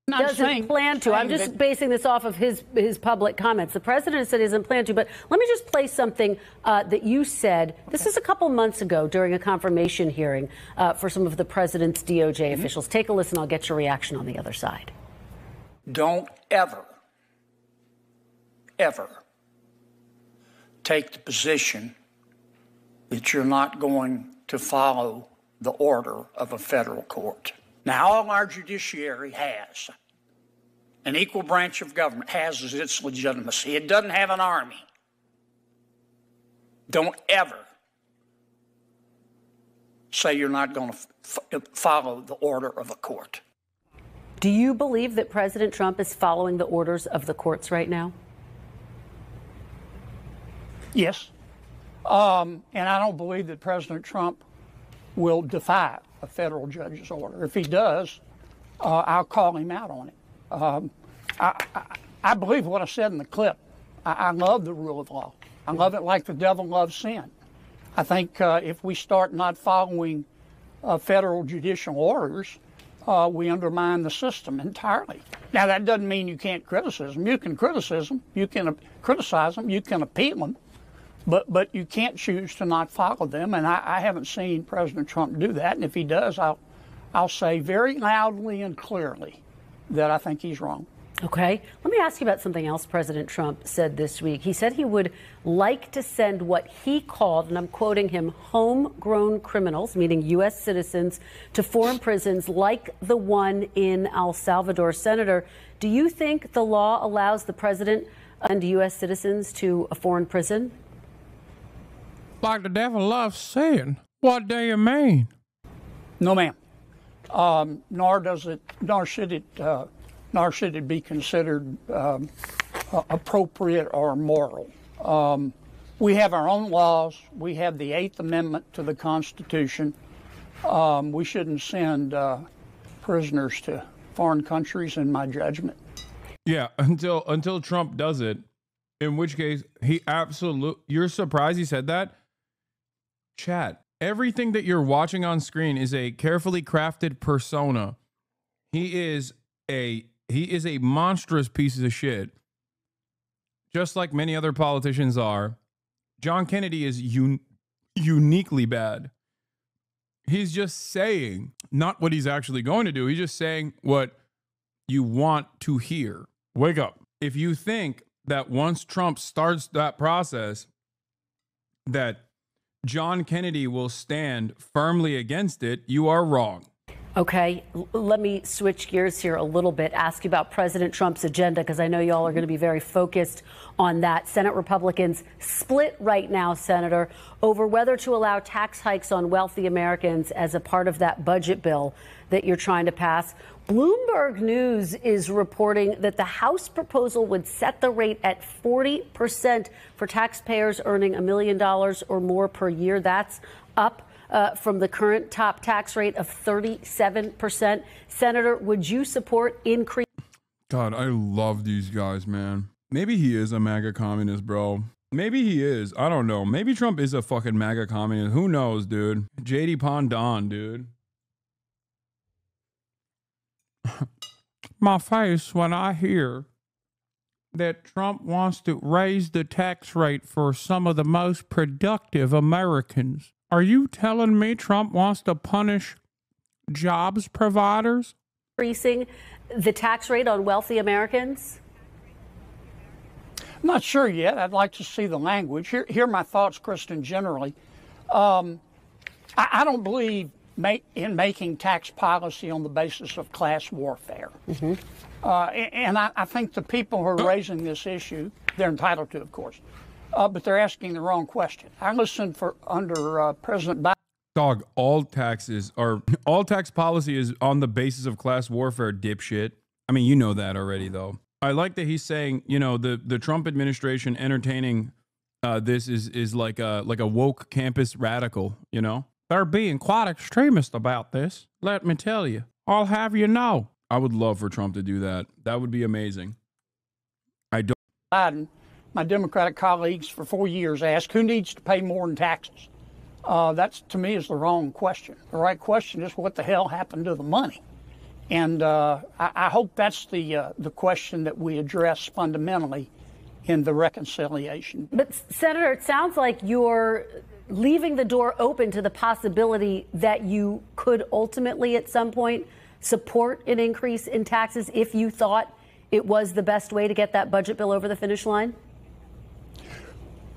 Doesn't plan to. I'm just basing this off of his public comments. The president said he doesn't plan to, but let me just play something that you said. This is a couple months ago during a confirmation hearing for some of the president's DOJ officials. Take a listen. I'll get your reaction on the other side. Don't ever take the position that you're not going to follow the order of a federal court. Now, all our judiciary has, an equal branch of government, has its legitimacy. It doesn't have an army. Don't ever say you're not going to follow the order of a court. Do you believe that President Trump is following the orders of the courts right now? Yes. And I don't believe that President Trump will defy a federal judge's order. If he does, I'll call him out on it. I believe what I said in the clip. I love the rule of law. I love it like the devil loves sin. I think if we start not following federal judicial orders, we undermine the system entirely. Now, that doesn't mean you can't criticize them. You can criticize them, you can appeal them, but you can't choose to not follow them, and I haven't seen President Trump do that. And if he does, I'll say very loudly and clearly that I think he's wrong. Okay. Let me ask you about something else President Trump said this week. He said he would like to send what he called, and I'm quoting him, homegrown criminals, meaning U.S. citizens, to foreign prisons like the one in El Salvador. Senator, do you think the law allows the president and U.S. citizens to a foreign prison? Like the devil loves sin. What do you mean? No, ma'am. Nor should it be considered appropriate or moral. We have our own laws. We have the 8th Amendment to the Constitution. We shouldn't send prisoners to foreign countries, in my judgment. Yeah, until Trump does it, In which case, you're surprised he said that? Chat, everything that you're watching on screen is a carefully crafted persona. He is a monstrous piece of shit. Just like many other politicians are. John Kennedy is uniquely bad. He's just saying not what he's actually going to do. He's just saying what you want to hear. Wake up. If you think that once Trump starts that process, that John Kennedy will stand firmly against it, you are wrong. Okay, let me switch gears here a little bit, ask you about President Trump's agenda, because I know y'all are going to be very focused on that. Senate Republicans split right now, Senator, over whether to allow tax hikes on wealthy Americans as a part of that budget bill that you're trying to pass. Bloomberg News is reporting that the House proposal would set the rate at 40% for taxpayers earning $1 million or more per year. That's up from the current top tax rate of 37%. Senator, would you support increase? God, I love these guys, man. Maybe he is a MAGA communist, bro. Maybe he is. I don't know. Maybe Trump is a fucking MAGA communist. Who knows, dude? JD Pondon, dude. My face when I hear that Trump wants to raise the tax rate for some of the most productive Americans. Are you telling me Trump wants to punish jobs providers? Increasing the tax rate on wealthy Americans? I'm not sure yet. I'd like to see the language. Here are my thoughts, Kristen, generally. I don't believe in making tax policy on the basis of class warfare. Mm-hmm. And I think the people who are raising this issue, they're entitled to, of course, but they're asking the wrong question. I listened under President Biden. Dog, all tax policy is on the basis of class warfare, dipshit. I mean, you know that already, though. I like that he's saying, you know, the Trump administration entertaining this is like a woke campus radical, you know? They're being quite extremist about this, let me tell you. I'll have you know. I would love for Trump to do that. That would be amazing. Biden, my Democratic colleagues for 4 years asked, who needs to pay more in taxes? That, to me, is the wrong question. The right question is, what the hell happened to the money? And I hope that's the question that we address fundamentally in the reconciliation. But, Senator, it sounds like you're leaving the door open to the possibility that you could ultimately at some point support an increase in taxes if you thought it was the best way to get that budget bill over the finish line?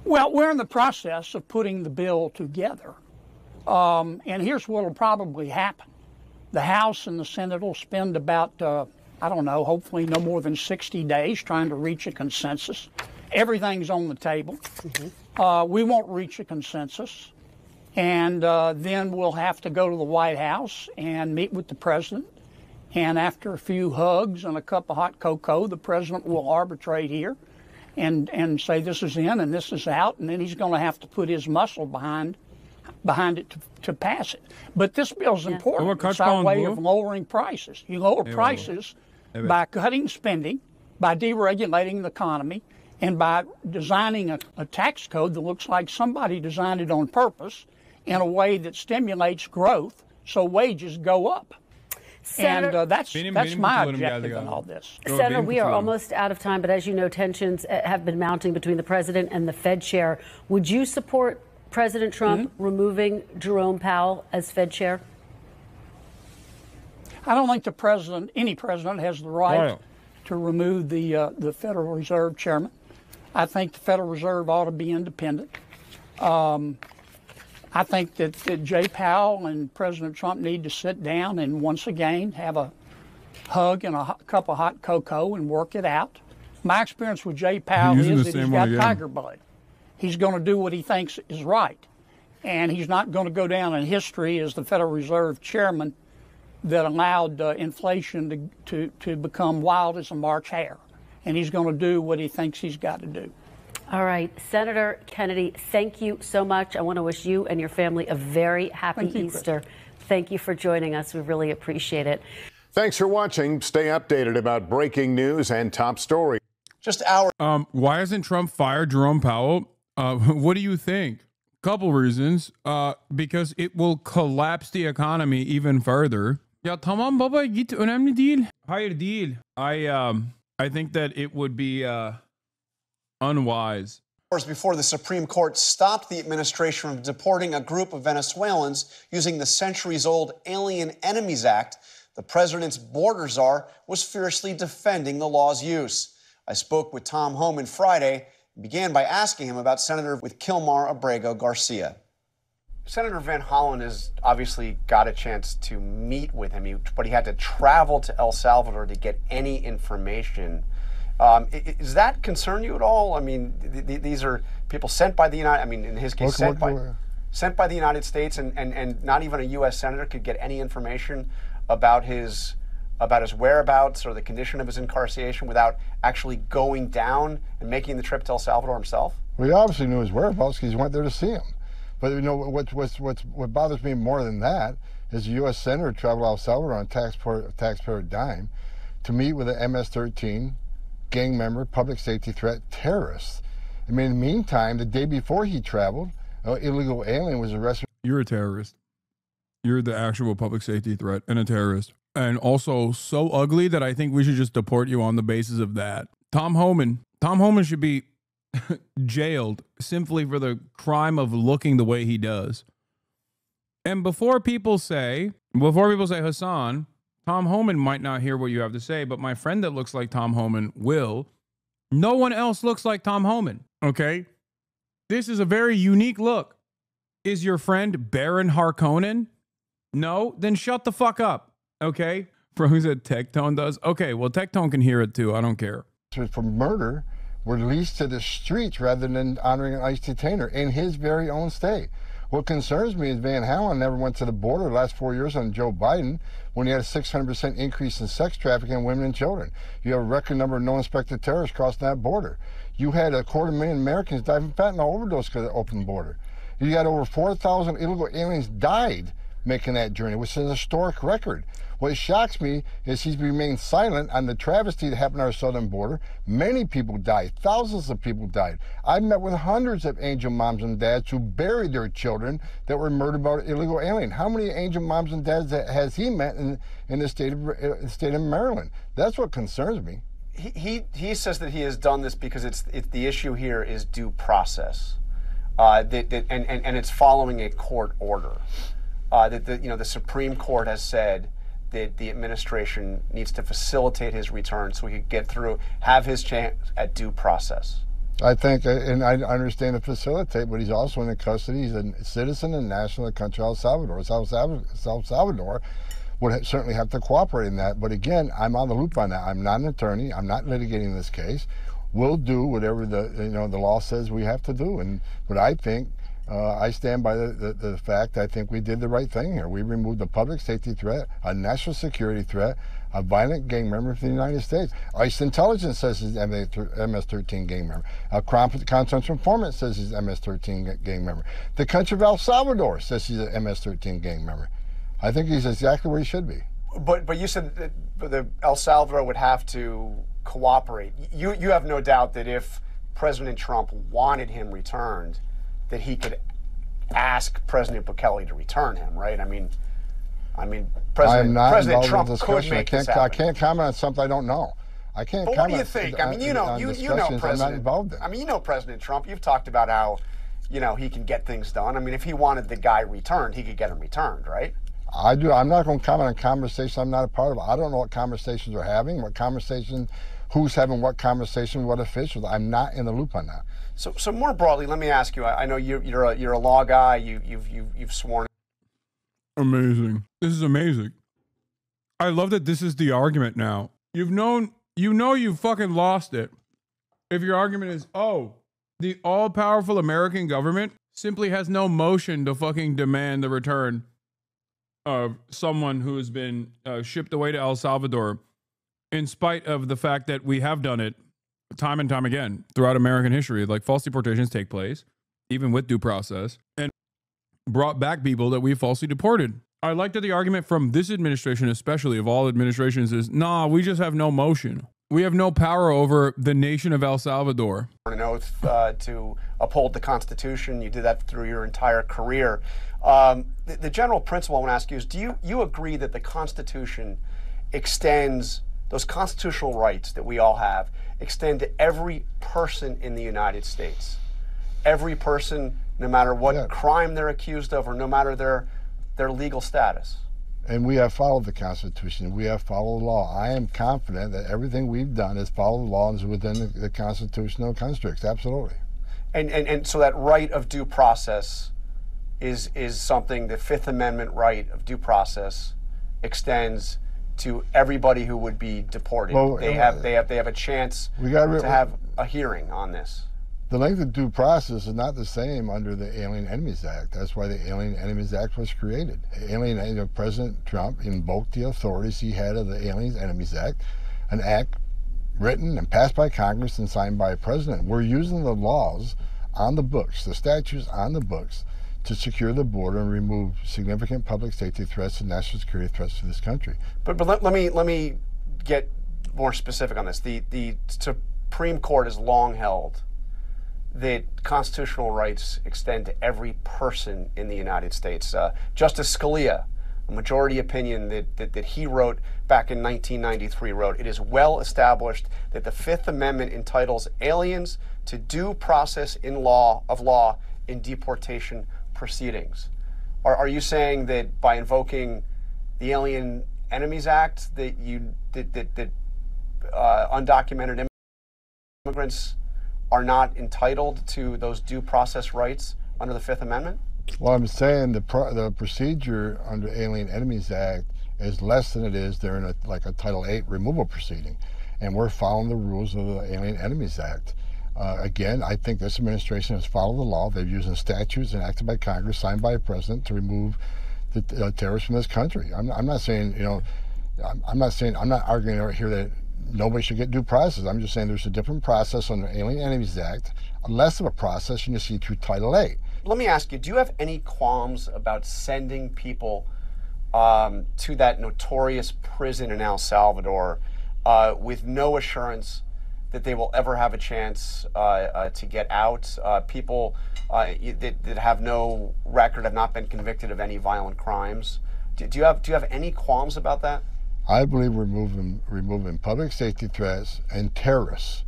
Well, we're in the process of putting the bill together. And here's what will probably happen. The House and the Senate will spend about, I don't know, hopefully no more than 60 days trying to reach a consensus. Everything's on the table. Mm-hmm. We won't reach a consensus. And then we'll have to go to the White House and meet with the president. And after a few hugs and a cup of hot cocoa, the president will arbitrate here and say this is in and this is out. And then he's going to have to put his muscle behind it to pass it. But this bill is important. It's our way of lowering prices. You lower prices by cutting spending, by deregulating the economy, and by designing a tax code that looks like somebody designed it on purpose in a way that stimulates growth so wages go up. Senator, and that's my objective in all this. Senator, we are almost out of time, but as you know, tensions have been mounting between the president and the Fed chair. Would you support President Trump removing Jerome Powell as Fed chair? I don't think any president has the right to remove the Federal Reserve chairman. I think the Federal Reserve ought to be independent. I think that Jay Powell and President Trump need to sit down and once again have a hug and a cup of hot cocoa and work it out. My experience with Jay Powell is that he's got tiger blood. He's going to do what he thinks is right. And he's not going to go down in history as the Federal Reserve chairman that allowed inflation to become wild as a March hare. And he's going to do what he thinks he's got to do. All right. Senator Kennedy, thank you so much. I want to wish you and your family a very happy Easter. Thank you for joining us. We really appreciate it. Thanks for watching. Stay updated about breaking news and top stories. Just hours. Why hasn't Trump fired Jerome Powell? What do you think? Couple reasons. Because it will collapse the economy even further. Ya tamam baba git, önemli değil. Hayır değil. I think that it would be unwise. Before the Supreme Court stopped the administration from deporting a group of Venezuelans using the centuries-old Alien Enemies Act, the president's border czar was fiercely defending the law's use. I spoke with Tom Homan Friday and began by asking him about Senator with Kilmar Abrego Garcia. Senator Van Hollen has obviously got a chance to meet with him, but he had to travel to El Salvador to get any information. Does that concern you at all? I mean, these are people sent by the United, I mean, in his case, sent by the United States, and not even a U.S. senator could get any information about his whereabouts or the condition of his incarceration without actually going down and making the trip to El Salvador himself? Well, he obviously knew his whereabouts because he went there to see him. But you know what bothers me more than that is a U.S. senator traveled to El Salvador on taxpayer dime to meet with an MS-13 gang member, public safety threat, terrorist. I mean, in the meantime, the day before he traveled, an illegal alien was arrested. You're a terrorist. You're the actual public safety threat and a terrorist. And also so ugly that I think we should just deport you on the basis of that. Tom Homan should be jailed simply for the crime of looking the way he does. And before people say, Hasan, Tom Homan might not hear what you have to say, but my friend that looks like Tom Homan will. No one else looks like Tom Homan, okay? This is a very unique look. Is your friend Baron Harkonnen? No? Then shut the fuck up, okay? For who said Tectone does? Okay, well, Tectone can hear it too. I don't care. For murder were released to the streets rather than honoring an ICE detainer in his very own state. What concerns me is Van Hollen never went to the border the last 4 years on Joe Biden when he had a 600% increase in sex trafficking in women and children. You have a record number of no-inspected terrorists crossing that border. You had 250,000 Americans die from fentanyl overdose because of the open border. You had over 4,000 illegal aliens died making that journey, which is a historic record. What shocks me is he's remained silent on the travesty that happened on our southern border. Many people died. Thousands of people died. I've met with hundreds of angel moms and dads who buried their children that were murdered by an illegal alien. How many angel moms and dads has he met in the state of Maryland? That's what concerns me. He says that he has done this because it's the issue here is due process, and it's following a court order. The Supreme Court has said that the administration needs to facilitate his return so he could get through, have his chance at due process. I think, and I understand to facilitate, but he's also in the custody. He's a citizen and national of the country of El Salvador. El Salvador would certainly have to cooperate in that. But again, I'm on the loop on that. I'm not an attorney. I'm not litigating this case. We'll do whatever the law says we have to do. And what I think, I stand by the fact I think we did the right thing here. We removed a public safety threat, a national security threat, a violent gang member from the United States. ICE intelligence says he's an MS-13 gang member. A confidential informant says he's an MS-13 gang member. The country of El Salvador says he's an MS-13 gang member. I think he's exactly where he should be. But you said that the El Salvador would have to cooperate. You have no doubt that if President Trump wanted him returned, that he could ask President Bukele to return him, right? I mean, President Trump could make this happen. I can't comment on something I don't know. I can't. But what do you think? I mean, you know, President. I'm not involved in. I mean, you know, President Trump. You've talked about how, he can get things done. I mean, if he wanted the guy returned, he could get him returned, right? I do. I'm not going to comment on conversations I'm not a part of. I don't know what conversations they're having, who's having what conversation, what officials. I'm not in the loop on that. So more broadly, let me ask you. I know you're a law guy. You've sworn. Amazing. This is amazing. I love that this is the argument now. You fucking lost it. If your argument is, the all-powerful American government simply has no motion to fucking demand the return of someone who has been shipped away to El Salvador, in spite of the fact that we have done it time and time again throughout American history. Like, false deportations take place, even with due process, and brought back people that we falsely deported. I like that the argument from this administration, especially of all administrations, is, nah, we just have no motion. We have no power over the nation of El Salvador. An oath to uphold the Constitution. You did that through your entire career. The general principle I want to ask you is, do you agree that the Constitution extends, those constitutional rights that we all have, extend to every person in the United States? Every person, no matter what crime they're accused of or no matter their legal status? And we have followed the Constitution. We have followed the law. I am confident that everything we've done is follow the law and is within the constitutional constructs. Absolutely. And so that right of due process is something, the Fifth Amendment right of due process extends to everybody who would be deported. Well, they have a chance to have a hearing on this. The length of due process is not the same under the Alien Enemies Act. That's why the Alien Enemies Act was created. President Trump invoked the authorities he had of the Alien Enemies Act, an act written and passed by Congress and signed by a president. We're using the laws on the books, the statutes on the books, to secure the border and remove significant public safety threats and national security threats to this country. But let me get more specific on this. The Supreme Court has long held that constitutional rights extend to every person in the United States. Justice Scalia, a majority opinion that he wrote back in 1993, wrote, "It is well established that the Fifth Amendment entitles aliens to due process in law in deportation proceedings." Are you saying that by invoking the Alien Enemies Act that undocumented immigrants are not entitled to those due process rights under the Fifth Amendment? Well, I'm saying the procedure under Alien Enemies Act is less than it is there in like a Title VIII removal proceeding, and we're following the rules of the Alien Enemies Act. Again, I think this administration has followed the law. They've used statutes enacted by Congress, signed by a president, to remove the terrorists from this country. I'm not saying, I'm not arguing over here that nobody should get due process. I'm just saying there's a different process under the Alien Enemies Act, less of a process than you see through Title VIII. Let me ask you, do you have any qualms about sending people to that notorious prison in El Salvador with no assurance that they will ever have a chance to get out? People that have no record, have not been convicted of any violent crimes. Do you have any qualms about that? I believe removing public safety threats and terrorists,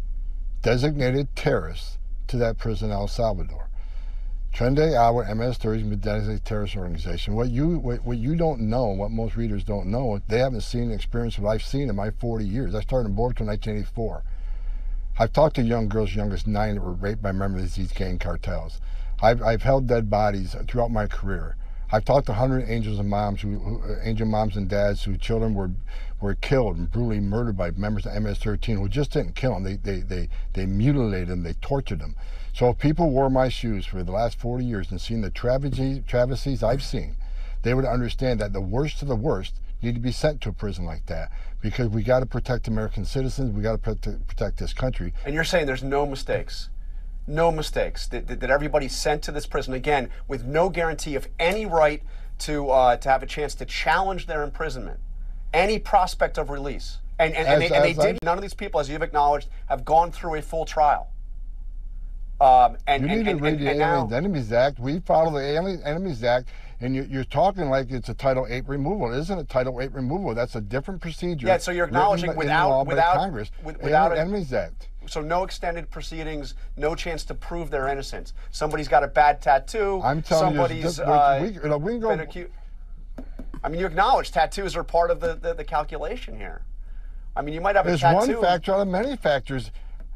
designated terrorists, to that prison in El Salvador. Tren de Agua, MS-30 is a designated terrorist organization. What you don't know, what most readers don't know, they haven't seen the experience what I've seen in my 40 years. I started in Border in 1984. I've talked to young girls, young as 9, that were raped by members of these gang cartels. I've held dead bodies throughout my career. I've talked to 100 angel moms and dads whose children were killed and brutally murdered by members of MS-13 who just didn't kill them. They mutilated them, they tortured them. So if people wore my shoes for the last 40 years and seen the travesties I've seen, they would understand that the worst of the worst need to be sent to a prison like that, because we got to protect American citizens, we got to protect this country. And you're saying there's no mistakes? No mistakes, that everybody's sent to this prison, again, with no guarantee of any right to have a chance to challenge their imprisonment, any prospect of release. And they did. None of these people, as you've acknowledged, have gone through a full trial. You need to read the Alien Enemies Act. We follow the Alien Enemies Act, and you're talking like it's a Title VIII removal. It isn't a Title VIII removal. That's a different procedure. Yeah, so you're acknowledging without Congress, without an Enemies Act. So no extended proceedings, no chance to prove their innocence. Somebody's got a bad tattoo. I'm telling somebody's you, we can go. Been accused. I mean, you acknowledge tattoos are part of the calculation here. I mean, you might have a tattoo. There's one factor out of many factors.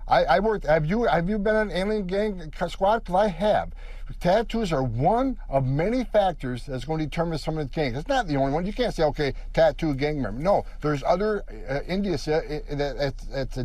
I worked. Have you been an alien gang squad? Because I have. Tattoos are one of many factors that's going to determine someone's gang. It's not the only one. You can't say, okay, tattoo gang member. No, there's other indicia that's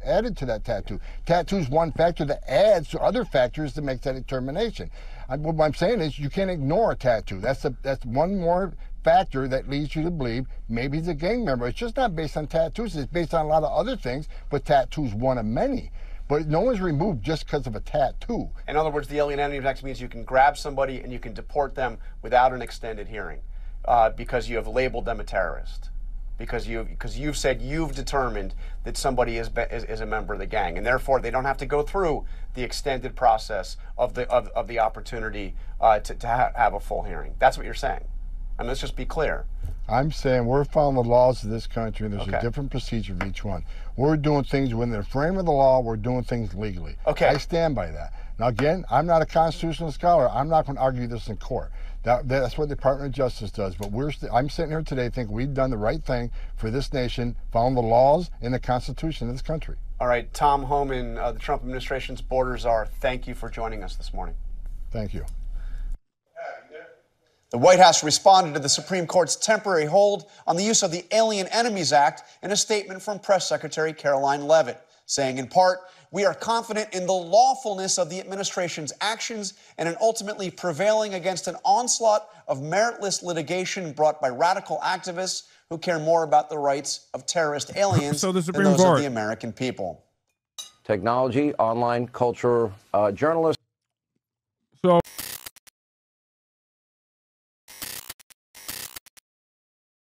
added to that tattoo. Tattoo is one factor that adds to other factors that make that determination. What I'm saying is you can't ignore a tattoo. That's one more factor that leads you to believe maybe he's a gang member. It's just not based on tattoos. It's based on a lot of other things, but tattoo's one of many. But no one's removed just because of a tattoo. In other words, the Alien Enemies Act means you can grab somebody and you can deport them without an extended hearing because you have labeled them a terrorist. because you've said you've determined that somebody is a member of the gang, and therefore they don't have to go through the extended process of the opportunity to have a full hearing. That's what you're saying. And let's just be clear. I'm saying we're following the laws of this country, and there's Okay. a different procedure for each one. We're doing things within the frame of the law. We're doing things legally. Okay. I stand by that. Now, again, I'm not a constitutional scholar. I'm not going to argue this in court. That's what the Department of Justice does. But I'm sitting here today thinking we've done the right thing for this nation, following the laws and the Constitution of this country. All right, Tom Homan, the Trump administration's borders czar, thank you for joining us this morning. Thank you. The White House responded to the Supreme Court's temporary hold on the use of the Alien Enemies Act in a statement from Press Secretary Caroline Leavitt, saying in part, "We are confident in the lawfulness of the administration's actions and in ultimately prevailing against an onslaught of meritless litigation brought by radical activists who care more about the rights of terrorist aliens So the than Supreme those Court. of the American people." Technology, online culture, journalists. So